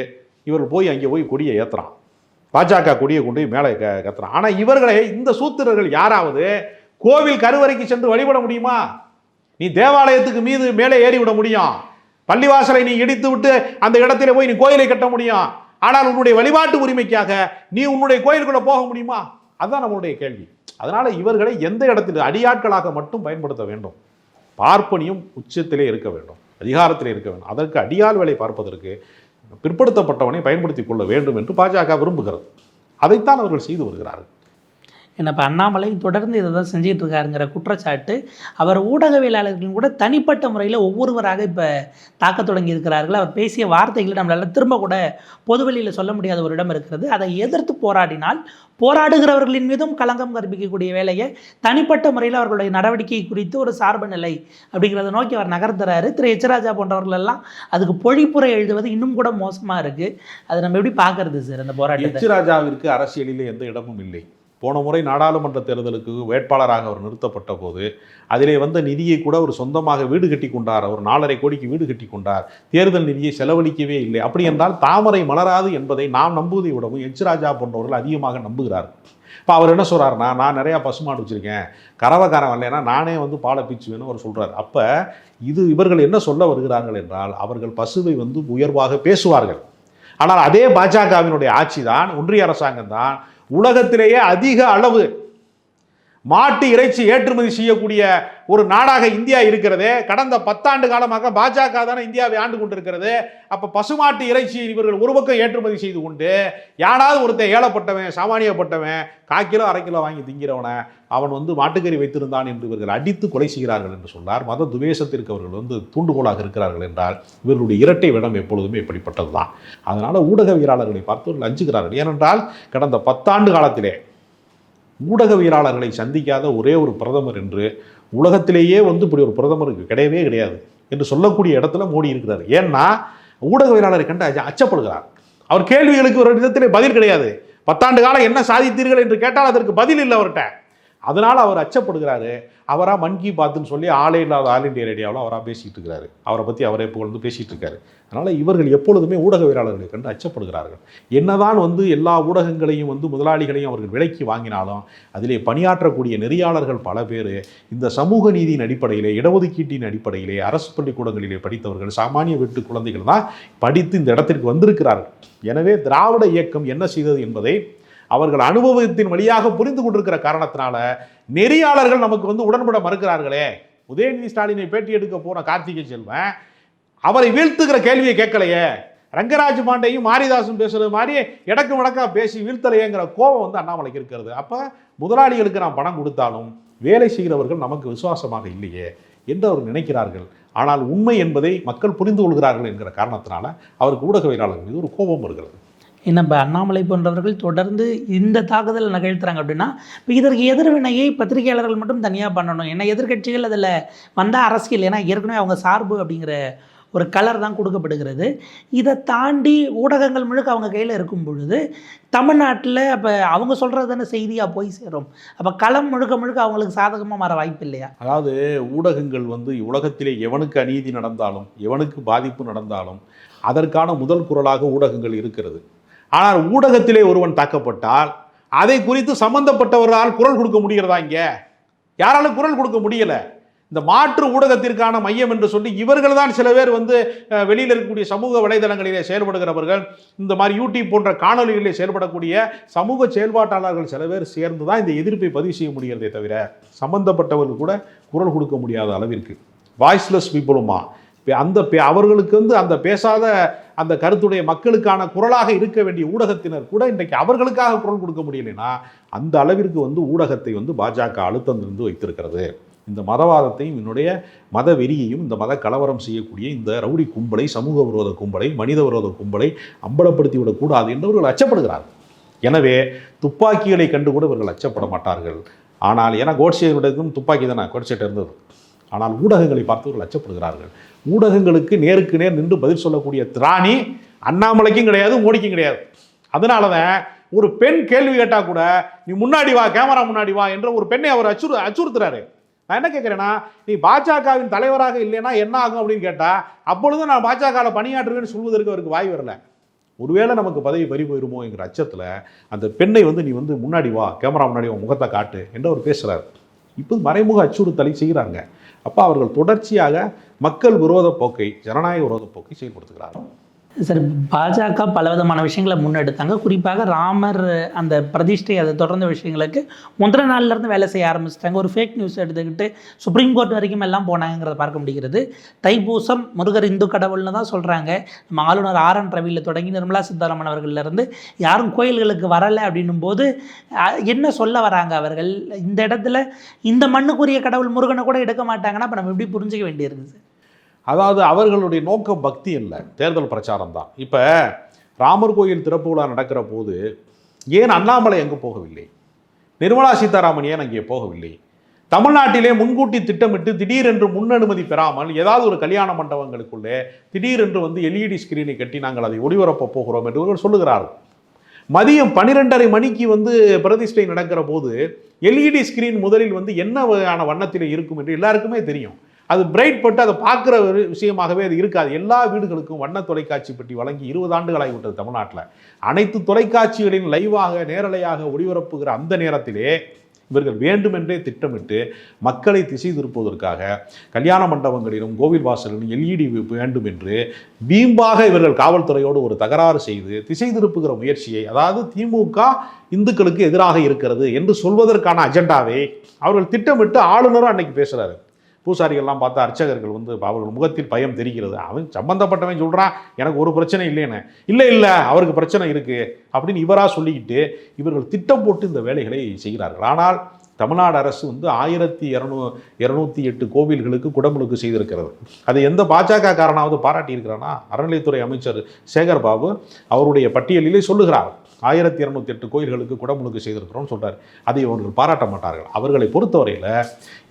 இவர்கள் போய் அங்கே போய் கொடியை ஏற்றுறான், பாஜக கொடியை கொண்டு மேலே கத்துறான். ஆனால் இவர்களை, இந்த சூத்திரர்கள் யாராவது கோவில் கருவறைக்கு சென்று வழிபட முடியுமா? நீ தேவாலயத்துக்கு மீது மேலே ஏறி விட முடியும், பள்ளிவாசலை நீ இடித்து விட்டு அந்த இடத்துல போய் நீ கோயிலை கட்ட முடியும். ஆனால் உன்னுடைய வழிபாட்டு உரிமைக்காக நீ உன்னுடைய கோயிலுக்குள்ள போக முடியுமா? அதுதான் நம்மளுடைய கேள்வி. அதனால இவர்களை எந்த இடத்தில் அடியாட்களாக மட்டும் பயன்படுத்த வேண்டும். பார்ப்பனியும் உச்சத்திலே இருக்க வேண்டும், அதிகாரத்திலே இருக்க வேண்டும். அதற்கு அடியாள் வேலை பார்ப்பதற்கு பிற்படுத்தப்பட்டவனை பயன்படுத்திக் கொள்ள வேண்டும் என்று பாஜக விரும்புகிறது. அதைத்தான் அவர்கள் செய்து வருகிறார்கள். ஏன்னா இப்போ அண்ணாமலை தொடர்ந்து இதை தான் செஞ்சிட்டு இருக்காருங்கிற குற்றச்சாட்டு அவர் ஊடகவியலாளர்களும் கூட தனிப்பட்ட முறையில் ஒவ்வொருவராக இப்போ தாக்க தொடங்கி இருக்கிறார்கள். அவர் பேசிய வார்த்தைகளை நம்மளால் திரும்ப கூட பொதுவெளியில் சொல்ல முடியாத ஒரு இடம் இருக்கிறது. அதை எதிர்த்து போராடினால் போராடுகிறவர்களின் மீதும் களங்கம் கற்பிக்கக்கூடிய வேலையை தனிப்பட்ட முறையில் அவர்களுடைய நடவடிக்கை குறித்து ஒரு சார்பு நிலை அப்படிங்கிறத நோக்கி அவர் நகர்த்துறாரு. திரு எச் ராஜா போன்றவர்கள் எல்லாம் அதுக்கு பொழிப்புரை எழுதுவது இன்னும் கூட மோசமாக இருக்குது. அதை நம்ம எப்படி பார்க்கறது சார் அந்த போராட்டத்தை? எச் ராஜாவிற்கு அரசியலில் எந்த இடமும் இல்லை. போன முறை நாடாளுமன்ற தேர்தலுக்கு வேட்பாளராக அவர் நிறுத்தப்பட்ட போது அதிலே வந்த நிதியை கூட அவர் சொந்தமாக வீடு கட்டி கொண்டார். அவர் 4.5 கோடிக்கு வீடு கட்டி கொண்டார். தேர்தல் நிதியை செலவழிக்கவே இல்லை. அப்படி என்றால் தாமரை மலராது என்பதை நாம் நம்புவதை விடவும் எச் ராஜா போன்றவர்கள் அதிகமாக நம்புகிறார். இப்போ அவர் என்ன சொல்கிறாருன்னா, நான் நிறையா பசுமாடு வச்சுருக்கேன், கறவைக்காரன் வரலைன்னா நானே பாலை பீச்சுவேன்னு அவர் சொல்கிறார். அப்போ இவர்கள் என்ன சொல்ல வருகிறார்கள் என்றால், அவர்கள் பசுவை உயர்வாக பேசுவார்கள். ஆனால் அதே பாஜகவினுடைய ஆட்சி தான், ஒன்றிய அரசாங்கம் தான் உலகத்திலேயே அதிக அளவு மாட்டு இறைச்சி ஏற்றுமதி செய்யக்கூடிய ஒரு நாடாக இந்தியா இருக்கிறது. கடந்த 10 ஆண்டு காலமாக பாஜக தானே இந்தியாவை ஆண்டு கொண்டிருக்கிறது. அப்போ பசுமாட்டு இறைச்சி இவர்கள் ஒரு பக்கம் ஏற்றுமதி செய்து கொண்டு, யாராவது ஒருத்தன் ஏழப்பட்டவன், சாமானியப்பட்டவன் 1/4 கிலோ 1/2 கிலோ வாங்கி திங்கிறவனை அவன் மாட்டுக்கறி வைத்திருந்தான் என்று இவர்கள் அடித்து கொலை செய்கிறார்கள் என்று சொன்னார். மத துவேஷத்திற்கு அவர்கள் தூண்டுகோலாக இருக்கிறார்கள் என்றால் இவர்களுடைய இரட்டை விடம் எப்பொழுதுமே இப்படிப்பட்டது தான். அதனால் ஊடகவியலாளர்களை பார்த்து அஞ்சுகிறார்கள். ஏனென்றால் கடந்த 10 ஆண்டு காலத்திலே ஊடகவியலாளர்களை சந்திக்காத ஒரே ஒரு பிரதமர் என்று உலகத்திலேயே இப்படி ஒரு பிரதமருக்கு கிடையவே கிடையாது என்று சொல்லக்கூடிய இடத்துல மோடி இருக்கிறார். ஏன்னா ஊடகவியலாளரை கண்டு அச்சப்படுகிறார். அவர் கேள்விகளுக்கு ஒரு விதத்திலே பதில் கிடையாது. 10 ஆண்டு காலம் என்ன சாதித்தீர்கள் என்று கேட்டால் அதற்கு பதில் இல்லை அவர்கிட்ட. அதனால் அவர் அச்சப்படுகிறாரு. அவராக மன் கி பாத்துன்னு சொல்லி ஆளே இல்லாத ஆல் இண்டியா ரேடியோவில் அவராக பேசிகிட்டு இருக்கிறாரு. அவரை பற்றி அவரே புகழ்ந்து பேசிகிட்டு இருக்காரு. அதனால் இவர்கள் எப்பொழுதுமே ஊடகவியலாளர்களை கண்டு அச்சப்படுகிறார்கள். என்னதான் எல்லா ஊடகங்களையும் முதலாளிகளையும் அவர்கள் விலைக்கு வாங்கினாலும் அதிலே பணியாற்றக்கூடிய நெறியாளர்கள் பல பேர் இந்த சமூக நீதியின் அடிப்படையிலே, இடஒதுக்கீட்டின் அடிப்படையிலே, அரசு பள்ளிக்கூடங்களிலே படித்தவர்கள், சாமானிய வீட்டு குழந்தைகள் தான் படித்து இந்த இடத்திற்கு வந்திருக்கிறார்கள். எனவே திராவிட இயக்கம் என்ன செய்தது என்பதை அவர்கள் அனுபவத்தின் வழியாக புரிந்து கொண்டிருக்கிற காரணத்தினால நெறியாளர்கள் நமக்கு உடன்பட மறுக்கிறார்களே. உதயநிதி ஸ்டாலினை பேட்டி எடுக்க போன கார்த்திகை செல்வன் அவரை வீழ்த்துகிற கேள்வியை கேட்கலையே. ரங்கராஜ் பாண்டையும் மாரிதாசும் பேசுறது மாதிரி இடக்கு வடக்கா பேசி வீழ்த்தலையேங்கிற கோபம் அண்ணாமலைக்கு இருக்கிறது. அப்போ முதலாளிகளுக்கு நாம் பணம் கொடுத்தாலும் வேலை செய்கிறவர்கள் நமக்கு விசுவாசமாக இல்லையே என்று அவர் நினைக்கிறார்கள். ஆனால் உண்மை என்பதை மக்கள் புரிந்து கொள்கிறார்கள் என்கிற காரணத்தினால அவருக்கு ஊடகவியலாளர்கள் மீது ஒரு கோபம் வருகிறது. நம்ம அண்ணாமலை போன்றவர்கள் தொடர்ந்து இந்த தாக்குதல் நிகழ்த்துறாங்க அப்படின்னா இப்போ இதற்கு எதிர்வினையை பத்திரிகையாளர்கள் மட்டும் தனியாக பண்ணணும். ஏன்னா எதிர்கட்சிகள் அதில் வந்தால் அரசியல், ஏன்னா ஏற்கனவே அவங்க சார்பு அப்படிங்கிற ஒரு கலர் தான் கொடுக்கப்படுகிறது. இதை தாண்டி ஊடகங்கள் முழுக்க அவங்க கையில் இருக்கும் பொழுது தமிழ்நாட்டில் அப்போ அவங்க சொல்கிறது தானே செய்தியாக போய் சேரும். அப்போ களம் முழுக்க முழுக்க அவங்களுக்கு சாதகமாக மாற வாய்ப்பு இல்லையா? அதாவது ஊடகங்கள் வந்து உலகத்திலே எவனுக்கு அநீதி நடந்தாலும் எவனுக்கு பாதிப்பு நடந்தாலும் அதற்கான முதல் குரலாக ஊடகங்கள் இருக்கிறது. ஆனால் ஊடகத்திலே ஒருவன் தாக்கப்பட்டால் அதை குறித்து சம்பந்தப்பட்டவர்களால் குரல் கொடுக்க முடிகிறதா? இங்கே யாராலும் குரல் கொடுக்க முடியலை. இந்த மாற்று ஊடகத்திற்கான மையம் என்று சொல்லி இவர்கள் தான் சில பேர் வந்து வெளியில் இருக்கக்கூடிய சமூக வலைதளங்களிலே செயல்படுகிறவர்கள், இந்த மாதிரி யூடியூப் போன்ற காணொலிகளிலே செயல்படக்கூடிய சமூக செயல்பாட்டாளர்கள் சில பேர் சேர்ந்து தான் இந்த எதிர்ப்பை பதிவு செய்ய முடிகிறதே தவிர சம்பந்தப்பட்டவர்கள் கூட குரல் கொடுக்க முடியாத அளவிற்கு வாய்ஸ்லெஸ் பீப்புளுமா அவர்களுக்கு வந்து அந்த பேசாத அந்த கருத்துடைய மக்களுக்கான குரலாக இருக்க வேண்டிய ஊடகத்தினர் கூட இன்றைக்கு அவர்களுக்காக குரல் கொடுக்க முடியலைன்னா அந்த அளவிற்கு வந்து ஊடகத்தை வந்து பாஜக அழுத்தம் இருந்து வைத்திருக்கிறது. இந்த மதவாதத்தையும் என்னுடைய மத வெறியையும் இந்த மத கலவரம் செய்யக்கூடிய இந்த ரவுடி கும்பலை, சமூக விரோத கும்பலை, மனித விரோத கும்பலை அம்பலப்படுத்தி விடக்கூடாது என்று அவர்கள் அச்சப்படுகிறார்கள். எனவே துப்பாக்கிகளை கண்டு கூட இவர்கள் அச்சப்பட மாட்டார்கள். ஆனால் ஏன்னா கோட்சேவிடத்தும் துப்பாக்கி தானே கோட்சேட்ட இருந்தது. ஆனால் ஊடகங்களை பார்த்தவர்கள் அச்சப்படுகிறார்கள். ஊடகங்களுக்கு நேருக்கு நேர் நின்று பதில் சொல்லக்கூடிய திராணி அண்ணாமலைக்கும் கிடையாது, மோடிக்கும் கிடையாது. அதனால தான் ஒரு பெண் கேள்வி கேட்டால் கூட நீ முன்னாடி வா, கேமரா முன்னாடி வா என்ற ஒரு பெண்ணை அவர் அச்சுறுத்துறாரு. நான் என்ன கேட்குறேன்னா, நீ பாஜகவின் தலைவராக இல்லைன்னா என்ன ஆகும் அப்படின்னு கேட்டால் அப்பொழுதும் நான் பாஜகவில் பணியாற்றுவேன்னு சொல்வதற்கு அவருக்கு வாய் வரல. ஒருவேளை நமக்கு பதவி பறி போயிருமோ என்கிற அச்சத்தில் அந்த பெண்ணை வந்து நீ வந்து முன்னாடி வா, கேமரா முன்னாடி வா, முகத்தை காட்டு என்று அவர் பேசுகிறார். இப்போ மறைமுக அச்சுறுத்தலை செய்கிறாங்க. அப்போ அவர்கள் தொடர்ச்சியாக மக்கள் விரோத போக்கை, ஜனநாயக விரோத போக்கை செயல்படுத்துகிறார்கள். சார், பாஜக பலவிதமான விஷயங்களை முன்னெடுத்தாங்க. குறிப்பாக ராமர் அந்த பிரதிஷ்டை அதை தொடர்ந்த விஷயங்களுக்கு முதல் நாள்லேருந்து வேலை செய்ய ஆரம்பிச்சிட்டாங்க. ஒரு ஃபேக் நியூஸ் எடுத்துக்கிட்டு சுப்ரீம் கோர்ட் வரைக்கும் எல்லாம் போனாங்கிறத பார்க்க முடிகிறது. தைப்பூசம் முருகர் இந்து கடவுள்னு தான் சொல்கிறாங்க. நம்ம ஆளுநர் RN ரவியில் தொடங்கி நிர்மலா சீதாராமன் அவர்களிருந்து யாரும் கோயில்களுக்கு வரலை அப்படின்னும் போது என்ன சொல்ல வராங்க அவர்கள்? இந்த இடத்துல இந்த மண்ணுக்குரிய கடவுள் முருகனை கூட எடுக்க மாட்டாங்கன்னா அப்போ நம்ம எப்படி புரிஞ்சிக்க வேண்டியிருக்குது சார்? அதாவது அவர்களுடைய நோக்கம் பக்தி இல்லை, தேர்தல் பிரச்சாரம் தான். இப்போ ராமர் கோயில் திறப்பு விழா நடக்கிற போது ஏன் அண்ணாமலை அங்கே போகவில்லை? நிர்மலா சீதாராமன் ஏன் அங்கே போகவில்லை? தமிழ்நாட்டிலே முன்கூட்டி திட்டமிட்டு திடீரென்று முன் அனுமதி பெறாமல் ஏதாவது ஒரு கல்யாண மண்டபங்களுக்குள்ளே திடீரென்று வந்து LED ஸ்கிரீனை கட்டி நாங்கள் அதை ஒளிபரப்ப போகிறோம் என்று இவர்கள் சொல்லுகிறார்கள். மதியம் 12:30 மணிக்கு வந்து பிரதிஷ்டை நடக்கிற போது LED ஸ்கிரீன் முதலில் வந்து என்ன வகையான வண்ணத்தில் இருக்கும் என்று எல்லாருக்குமே தெரியும். அது பிரைட் பட்டு அதை பார்க்குற ஒரு விஷயமாகவே அது இருக்காது. எல்லா வீடுகளுக்கும் வண்ண தொலைக்காட்சி பெட்டி வழங்கி 20 ஆண்டுகளாகிவிட்டது தமிழ்நாட்டில். அனைத்து தொலைக்காட்சிகளின் லைவாக நேரலையாக ஒளிபரப்புகிற அந்த நேரத்திலே இவர்கள் வேண்டுமென்றே திட்டமிட்டு மக்களை திசை திருப்புவதற்காக கல்யாண மண்டபங்களிலும் கோவில் வாசலிலும் LED வேண்டும் என்று வீம்பாக இவர்கள் காவல்துறையோடு ஒரு தகராறு செய்து திசை திருப்புகிற முயற்சியை, அதாவது திமுக இந்துக்களுக்கு எதிராக இருக்கிறது என்று சொல்வதற்கான அஜெண்டாவை அவர்கள் திட்டமிட்டு ஆளுநரும் அன்னைக்கு பேசுகிறாரு. பூசாரிகள்லாம் பார்த்தா அர்ச்சகர்கள் வந்து அவர்கள் முகத்தில் பயம் தெரிகிறது. அவன் சம்பந்தப்பட்டவன் சொல்கிறான் எனக்கு ஒரு பிரச்சனை இல்லைன்னு. இல்லை அவருக்கு பிரச்சனை இருக்குது அப்படின்னு இவராக சொல்லிக்கிட்டு இவர்கள் திட்டம் போட்டு இந்த வேலைகளை செய்கிறார்கள். ஆனால் தமிழ்நாடு அரசு வந்து 1208 கோவில்களுக்கு குடமுழுக்கு செய்திருக்கிறது. அது எந்த பாஜக காரனாவது பாராட்டி இருக்கிறானா? அறநிலையத்துறை அமைச்சர் சேகர் பாபு அவருடைய பட்டியலிலே சொல்லுகிறார் 1208 கோயில்களுக்கு குடமுழுக்கு செய்திருக்கிறோம் சொல்கிறார். அதை அவர்கள் பாராட்ட மாட்டார்கள். அவர்களை பொறுத்தவரையில்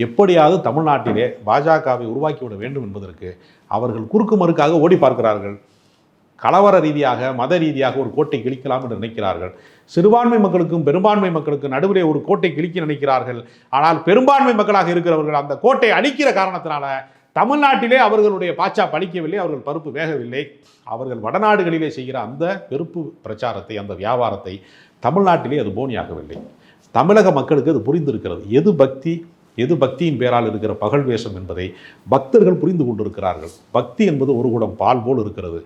எப்படியாவது தமிழ்நாட்டிலே பாஜகவை உருவாக்கிவிட வேண்டும் என்பதற்கு அவர்கள் குறுக்கு மறுக்காக ஓடி பார்க்கிறார்கள். கலவர ரீதியாக மத ரீதியாக ஒரு கோட்டை கிழிக்கலாம் என்று நினைக்கிறார்கள். சிறுபான்மை மக்களுக்கும் பெரும்பான்மை மக்களுக்கு நடுவிலே ஒரு கோட்டை கிழிக்க நினைக்கிறார்கள். ஆனால் பெரும்பான்மை மக்களாக இருக்கிறவர்கள் அந்த கோட்டை அழிக்கிற காரணத்தினால தமிழ்நாட்டிலே அவர்களுடைய பாச்சா பலிக்கவில்லை, அவர்கள் பருப்பு வேகவில்லை. அவர்கள் வடநாடுகளிலே செய்கிற அந்த வெறுப்பு பிரச்சாரத்தை, அந்த வியாபாரத்தை தமிழ்நாட்டிலே அது போனியாகவில்லை. தமிழக மக்களுக்கு அது புரிந்திருக்கிறது. எது பக்தியின் பேரால் இருக்கிற பகல் வேஷம் என்பதை பக்தர்கள் புரிந்து கொண்டிருக்கிறார்கள். பக்தி என்பது ஒரு குடம் பால் போல் இருக்கிறது.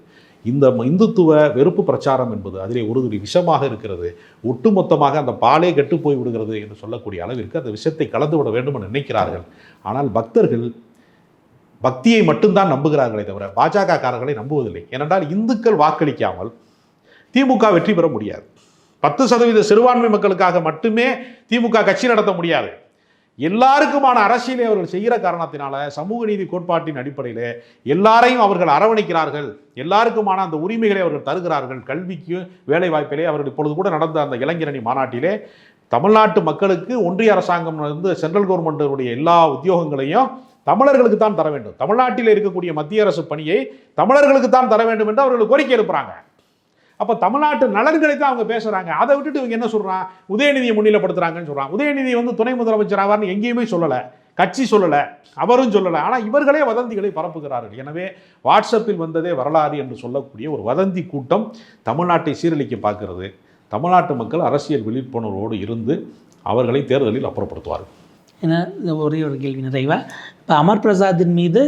இந்த இந்துத்துவ வெறுப்பு பிரச்சாரம் என்பது அதிலே ஒரு விஷமாக இருக்கிறது. ஒட்டுமொத்தமாக அந்த பாலே கெட்டு போய் விடுகிறது என்று சொல்லக்கூடிய அளவிற்கு அந்த விஷத்தை கலந்து விட வேண்டும் என்று நினைக்கிறார்கள். ஆனால் பக்தர்கள் பக்தியை மட்டும்தான் நம்புகிறார்களே தவிர பாஜக காரர்களை நம்புவதில்லை. ஏனென்றால் இந்துக்கள் வாக்களிக்காமல் திமுக வெற்றி பெற முடியாது. 10% சிறுபான்மை மக்களுக்காக மட்டுமே திமுக கட்சி நடத்த முடியாது. எல்லாருக்குமான அரசியலை அவர்கள் செய்கிற காரணத்தினால சமூக நீதி கோட்பாட்டின் அடிப்படையில் எல்லாரையும் அவர்கள் அரவணைக்கிறார்கள். எல்லாருக்குமான அந்த உரிமைகளை அவர்கள் தருகிறார்கள். கல்விக்கு வேலை வாய்ப்பிலே அவர்கள் இப்பொழுது கூட நடந்த அந்த இளைஞரணி மாநாட்டிலே தமிழ்நாட்டு மக்களுக்கு ஒன்றிய அரசாங்கம் வந்து சென்ட்ரல் கவர்மெண்ட்டுடைய எல்லா உத்தியோகங்களையும் தமிழர்களுக்கு தான் தர வேண்டும், தமிழ்நாட்டில் இருக்கக்கூடிய மத்திய அரசு பணியை தமிழர்களுக்கு தான் தர வேண்டும் என்று அவர்கள் கோரிக்கை எழுப்புறாங்க. அப்போ தமிழ்நாட்டு நலன்களை தான் அவங்க பேசுகிறாங்க. அதை விட்டுட்டு இவங்க என்ன சொல்கிறான், உதயநிதியை முன்னிலைப்படுத்துகிறாங்கன்னு சொல்கிறான். உதயநிதி துணை முதலமைச்சர் ஆவார்னு எங்கேயுமே சொல்லலை, கட்சி சொல்லலை, அவரும் சொல்லலை. ஆனால் இவர்களே வதந்திகளை பரப்புகிறார்கள். எனவே வாட்ஸ்அப்பில் வந்ததே வரலாறு என்று சொல்லக்கூடிய ஒரு வதந்தி கூட்டம் தமிழ்நாட்டை சீரழிக்க பார்க்கிறது. தமிழ்நாட்டு மக்கள் அரசியல் விழிப்புணர்வோடு இருந்து அவர்களை தேர்தலில் அப்புறப்படுத்துவார்கள். ஏன்னா ஒரே ஒரு கேள்வி நிறைவா, இப்போ அமர் பிரசாத்தின் மீது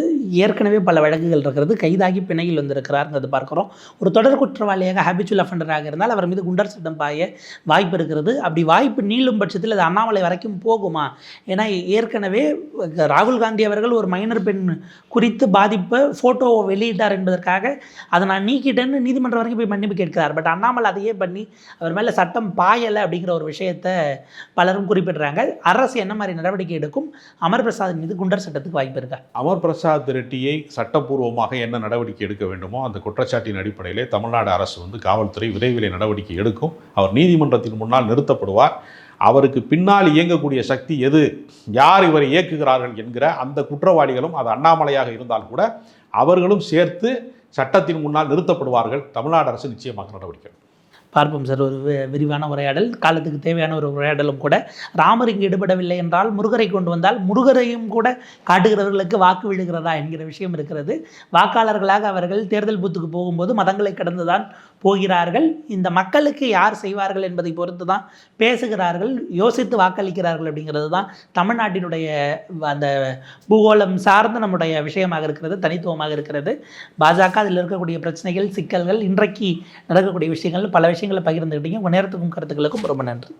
ஏற்கனவே பல வழக்குகள் இருக்கிறது, கைதாகி பிணையில் வந்திருக்கிறாருங்கிறது பார்க்குறோம். ஒரு தொடர் குற்றவாளியாக ஹேபிச்சுவல் அஃபெண்டராக இருந்தால் அவர் மீது குண்டர் சட்டம் பாய வாய்ப்பு இருக்கிறது. அப்படி வாய்ப்பு நீளும் பட்சத்தில் அது அண்ணாமலை வரைக்கும் போகுமா? ஏன்னா ஏற்கனவே ராகுல் காந்தி அவர்கள் ஒரு மைனர் பெண் குறித்து பாதிப்பை ஃபோட்டோவை வெளியிட்டார் என்பதற்காக அதை நான் நீக்கிட்டேன்னு நீதிமன்றம் வரைக்கும் போய் மன்னிப்பு கேட்கிறார். பட் அண்ணாமலை அதையே பண்ணி அவர் மேலே சட்டம் பாயலை அப்படிங்கிற ஒரு விஷயத்தை பலரும் குறிப்பிடுறாங்க. அரசு என்ன மாதிரி நடவடிக்கை எடுக்கும்? அமர் பிரசாத் மீது குண்டர் சட்டத்துக்கு வாய்ப்பு இருக்கா? அமர் பிரசாத் ரெட்டியை சட்டப்பூர்வமாக என்ன நடவடிக்கை எடுக்க வேண்டுமோ அந்த குற்றச்சாட்டின் அடிப்படையிலே தமிழ்நாடு அரசு காவல்துறை விரைவில் நடவடிக்கை எடுக்கும். அவர் நீதிமன்றத்தின் முன்னால் நிறுத்தப்படுவார். அவருக்கு பின்னால் இயங்கக்கூடிய சக்தி எது, யார் இவரை இயக்குகிறார்கள் என்கிற அந்த குற்றவாளிகளும் அது அண்ணாமலையாக இருந்தால் கூட அவர்களும் சேர்த்து சட்டத்தின் முன்னால் நிறுத்தப்படுவார்கள். தமிழ்நாடு அரசு நிச்சயமாக நடவடிக்கை பார்ப்போம் சார். ஒரு விரிவான உரையாடல், காலத்துக்கு தேவையான ஒரு உரையாடலும் கூட. ராமர் இங்கு ஈடுபடவில்லை என்றால் முருகரை கொண்டு வந்தால் முருகரையும் கூட காட்டுகிறவர்களுக்கு வாக்கு விழுகிறதா என்கிற விஷயம் இருக்கிறது. வாக்காளர்களாக அவர்கள் தேர்தல் பூத்துக்கு போகும்போது மதங்களை கடந்துதான் போகிறார்கள். இந்த மக்களுக்கு யார் செய்வார்கள் என்பதை பொறுத்து தான் பேசுகிறார்கள், யோசித்து வாக்களிக்கிறார்கள். அப்படிங்கிறது தான் தமிழ்நாட்டினுடைய அந்த பூகோளம் சார்ந்த நம்முடைய விஷயமாக இருக்கிறது, தனித்துவமாக இருக்கிறது. பாஜக அதில் இருக்கக்கூடிய பிரச்சனைகள், சிக்கல்கள், இன்றைக்கு நடக்கக்கூடிய விஷயங்கள், பல விஷயங்களை பகிர்ந்துக்கிட்டீங்க. உங்கள் நேரத்துக்கும் கருத்துக்களுக்கும் ரொம்ப நன்றி.